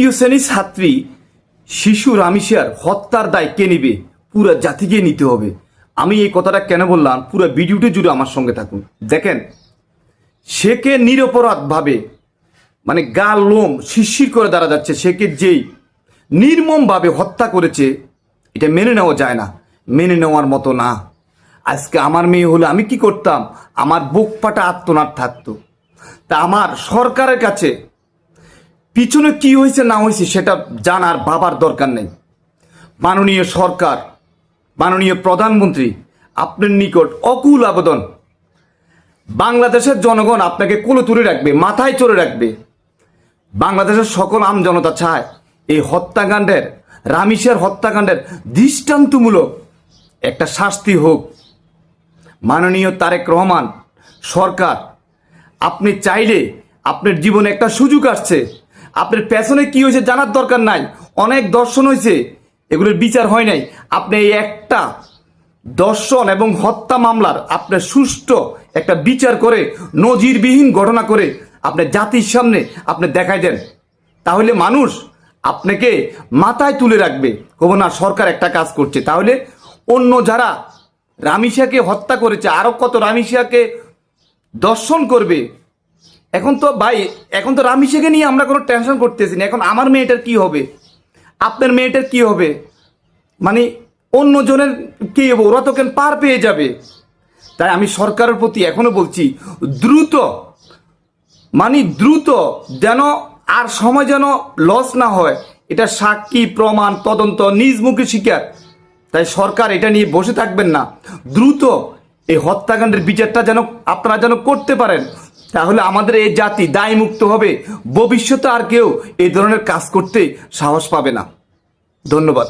তৃতীয় শ্রেণীর ছাত্রী শিশু রামিশার হত্যার দায় কে নিবে? পুরো জাতিকে নিতে হবে। আমি এই কথাটা কেন বললাম, পুরো ভিডিওটি জুড়ে আমার সঙ্গে থাকুন। দেখেন, সেকে নিরপরাধভাবে মানে গা লোম শিরশির করে দাঁড়া যাচ্ছে, সেকে যেই নির্মমভাবে হত্যা করেছে, এটা মেনে নেওয়া যায় না, মেনে নেওয়ার মতো না। আজকে আমার মেয়ে হলে আমি কি করতাম? আমার বুক ফাটা আত্মনাদ থাকতো। তা আমার সরকারের কাছে পিছনে কি হয়েছে না হয়েছে সেটা জানার ভাবার দরকার নেই। মাননীয় সরকার, মাননীয় প্রধানমন্ত্রী, আপনার নিকট অকুল আবেদন, বাংলাদেশের জনগণ আপনাকে কোলে তুলে রাখবে, মাথায় চড়ে রাখবে। বাংলাদেশের সকল আম জনতা চায় এই হত্যাকাণ্ডের, রামিশার হত্যাকাণ্ডের দৃষ্টান্তমূলক একটা শাস্তি হোক। মাননীয় তারেক রহমান সরকার, আপনি চাইলে আপনার জীবনে একটা সুযোগ আসছে, আপনার পেছনে কি হয়েছে জানার দরকার নাই। অনেক দর্শন হয়েছে, এগুলোর বিচার হয় নাই। আপনি এই একটা দর্শন এবং হত্যা মামলার আপনার সুষ্ঠু একটা বিচার করে, নজিরবিহীন ঘটনা করে আপনি জাতির সামনে আপনি দেখাই দেন, তাহলে মানুষ আপনাকে মাথায় তুলে রাখবে, কব না সরকার একটা কাজ করছে। তাহলে অন্য যারা রামিশাকে হত্যা করেছে, আরো কত রামিশাকে দর্শন করবে। এখন তো ভাই, এখন তো রামিশাকে নিয়ে আমরা কোনো টেনশন করতেছি না। এখন আমার মেয়েটার কি হবে, আপনার মেয়েটার কি হবে, মানে অন্যজনের কি হবে? ওরা তো কেন পার পেয়ে যাবে। তাই আমি সরকারের প্রতি এখনো বলছি, দ্রুত দ্রুত যেন আর সময় যেন লস না হয়। এটা সাক্ষী প্রমাণ তদন্ত নিজ মুখে স্বীকার। তাই সরকার এটা নিয়ে বসে থাকবেন না, দ্রুত এই হত্যাকাণ্ডের বিচারটা যেন আপনারা যেন করতে পারেন। তাহলে আমাদের এই জাতি দায়মুক্ত হবে, ভবিষ্যতে আর কেউ এই ধরনের কাজ করতে সাহস পাবে না। ধন্যবাদ।